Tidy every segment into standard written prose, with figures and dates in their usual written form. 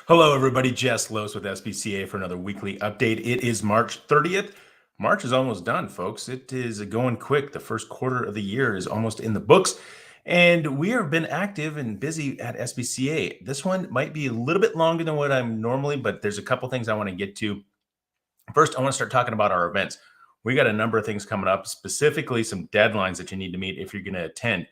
Hello, everybody. Jess Los with SBCA for another weekly update. It is March 30th. March is almost done, folks. It is going quick. The first quarter of the year is almost in the books, and we have been active and busy at SBCA. This one might be a little bit longer than what I'm normally, but there's a couple things I want to get to. First, I want to start talking about our events. We got a number of things coming up, specifically some deadlines that you need to meet if you're going to attend.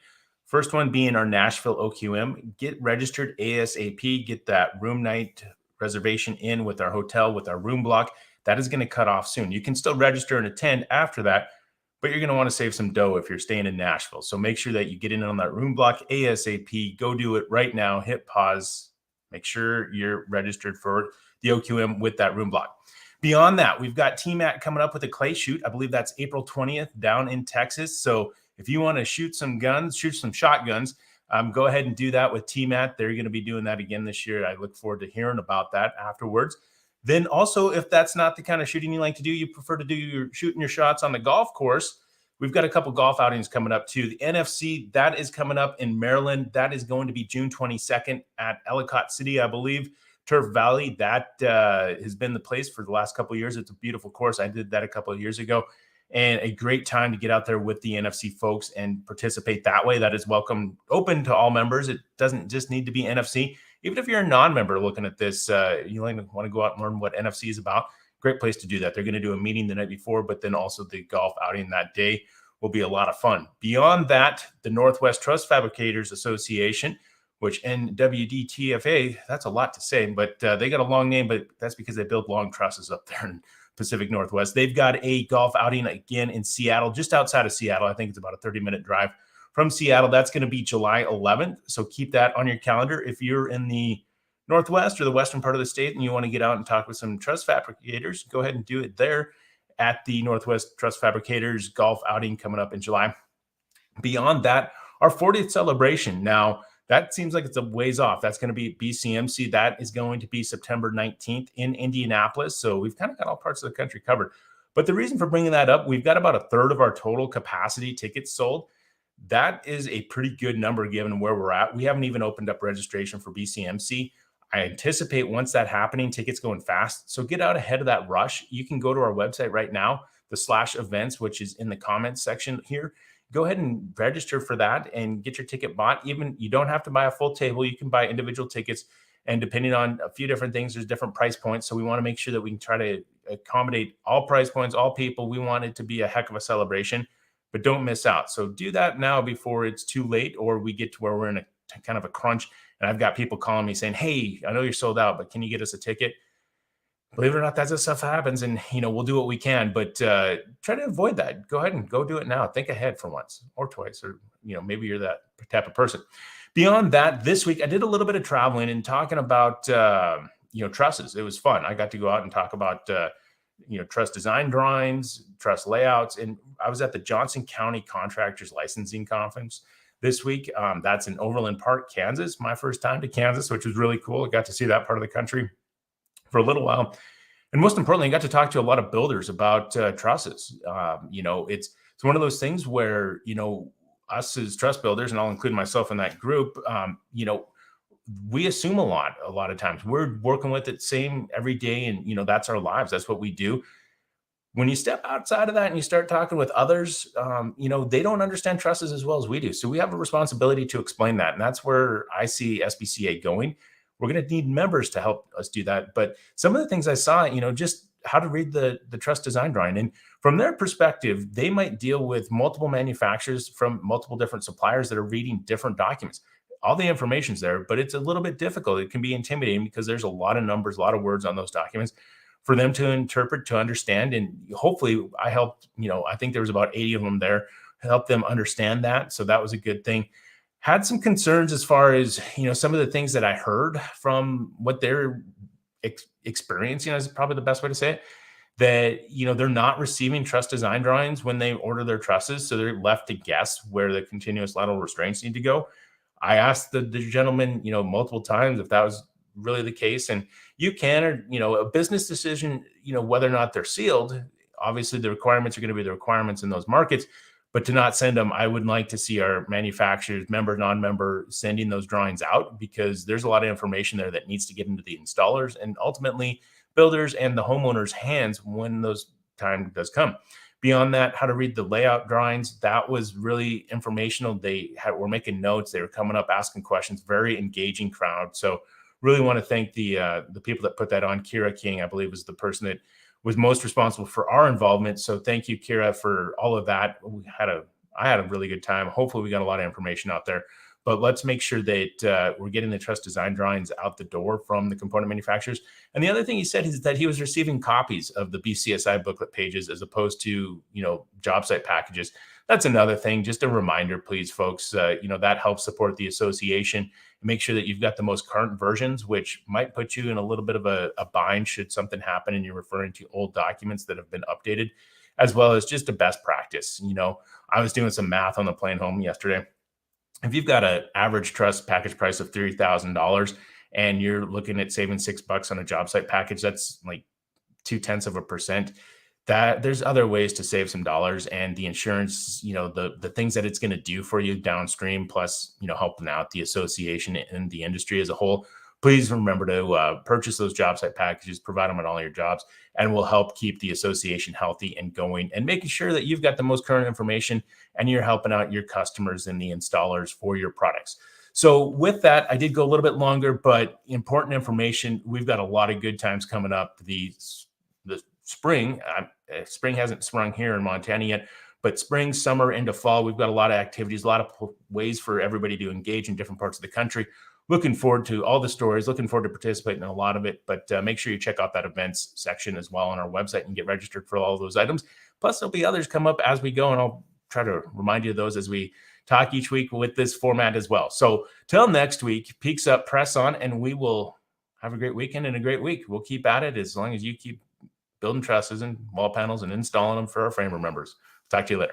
First one being our Nashville OQM. Get registered ASAP. Get that room night reservation in with our hotel, with our room block. That is going to cut off soon. You can still register and attend after that, but you're going to want to save some dough if you're staying in Nashville. So make sure that you get in on that room block ASAP. Go do it right now. Hit pause. Make sure you're registered for the OQM with that room block. Beyond that, we've got TMAT coming up with a clay shoot. I believe that's April 20th down in Texas. So if you want to shoot some guns, shoot some shotguns, go ahead and do that with TMAT. They're going to be doing that again this year. I look forward to hearing about that afterwards. Then also, if that's not the kind of shooting you like to do, you prefer to do your shooting your shots on the golf course, we've got a couple golf outings coming up too. The NFC, that is coming up in Maryland. That is going to be June 22nd at Ellicott City, I believe. Turf Valley, that has been the place for the last couple of years. It's a beautiful course. I did that a couple of years ago, and a great time to get out there with the NFC folks and participate that way. That is welcome, open to all members. It doesn't just need to be NFC. Even if you're a non-member looking at this, you want to go out and learn what NFC is about, great place to do that. They're going to do a meeting the night before, but then also the golf outing that day will be a lot of fun. Beyond that, the Northwest Truss Fabricators Association, which NWDTFA, that's a lot to say, but they got a long name, but that's because they build long trusses up there in Pacific Northwest. They've got a golf outing again in Seattle, just outside of Seattle. I think it's about a 30-minute drive from Seattle. That's going to be July 11th, so keep that on your calendar. If you're in the Northwest or the western part of the state and you want to get out and talk with some truss fabricators, go ahead and do it there at the Northwest Truss Fabricators golf outing coming up in July. Beyond that, our 40th celebration. Now, that seems like it's a ways off. That's going to be BCMC. That is going to be September 19th in Indianapolis. So we've kind of got all parts of the country covered. But the reason for bringing that up, we've got about a third of our total capacity tickets sold. That is a pretty good number given where we're at. We haven't even opened up registration for BCMC. I anticipate once that happening, tickets going fast. So get out ahead of that rush. You can go to our website right now, the /events, which is in the comments section here. Go ahead and register for that and get your ticket bought. Even you don't have to buy a full table. You can buy individual tickets. And depending on a few different things, there's different price points. So we want to make sure that we can try to accommodate all price points, all people. We want it to be a heck of a celebration, but don't miss out. So do that now before it's too late, or we get to where we're in a kind of a crunch. And I've got people calling me saying, hey, I know you're sold out, but can you get us a ticket? Believe it or not, that stuff happens, and we'll do what we can, but try to avoid that. Go ahead and go do it now. Think ahead for once or twice, or maybe you're that type of person. Beyond that, this week I did a little bit of traveling and talking about trusses. It was fun. I got to go out and talk about truss design drawings, truss layouts, and I was at the Johnson County Contractors Licensing Conference this week. That's in Overland Park, Kansas. My first time to Kansas, which was really cool. I got to see that part of the country for a little while. And most importantly, I got to talk to a lot of builders about trusses. It's one of those things where, us as truss builders, and I'll include myself in that group, we assume a lot of times. We're working with it same every day, and, that's our lives. That's what we do. When you step outside of that and you start talking with others, they don't understand trusses as well as we do. So we have a responsibility to explain that. And that's where I see SBCA going. We're going to need members to help us do that. But some of the things I saw, just how to read the truss design drawing. And from their perspective, they might deal with multiple manufacturers from multiple different suppliers that are reading different documents. All the information's there, but it's a little bit difficult. It can be intimidating because there's a lot of numbers, a lot of words on those documents for them to interpret, to understand. And hopefully I helped, I think there was about 80 of them there, help them understand that. So that was a good thing. Had some concerns as far as, some of the things that I heard from what they're experiencing is probably the best way to say it, that, they're not receiving truss design drawings when they order their trusses. So they're left to guess where the continuous lateral restraints need to go. I asked the gentleman, multiple times if that was really the case. And you can, or, a business decision, whether or not they're sealed, obviously the requirements are going to be the requirements in those markets. But to not send them, I would like to see our manufacturers, member, non-member, sending those drawings out, because there's a lot of information there that needs to get into the installers and ultimately builders and the homeowners' hands when those time does come. Beyond that, how to read the layout drawings, that was really informational. Were making notes, they were coming up asking questions, very engaging crowd. So really want to thank the people that put that on. Kira King, I believe, was the person that was most responsible for our involvement. So thank you, Kira, for all of that. I had a really good time. Hopefully we got a lot of information out there, but let's make sure that we're getting the truss design drawings out the door from the component manufacturers. And the other thing he said is that he was receiving copies of the BCSI booklet pages as opposed to, job site packages. That's another thing. Just a reminder, please, folks, that helps support the association. Make sure that you've got the most current versions, which might put you in a little bit of a bind should something happen and you're referring to old documents that have been updated, as well as just a best practice. I was doing some math on the plane home yesterday. If you've got an average truss package price of $3,000 and you're looking at saving $6 on a job site package, that's like 0.2%. That there's other ways to save some dollars, and the insurance, the things that it's going to do for you downstream, plus, helping out the association and the industry as a whole. Please remember to purchase those job site packages, provide them on all your jobs, and will help keep the association healthy and going, and making sure that you've got the most current information and you're helping out your customers and the installers for your products. So with that, I did go a little bit longer, but important information. We've got a lot of good times coming up. The spring hasn't sprung here in Montana yet, but spring, summer, into fall, we've got a lot of activities, a lot of ways for everybody to engage in different parts of the country. Looking forward to all the stories, looking forward to participating in a lot of it, but make sure you check out that events section as well on our website and get registered for all of those items. Plus, there'll be others come up as we go, and I'll try to remind you of those as we talk each week with this format as well. So till next week, peaks up, press on, and we will have a great weekend and a great week. We'll keep at it as long as you keep building trusses and wall panels and installing them for our framer members. Talk to you later.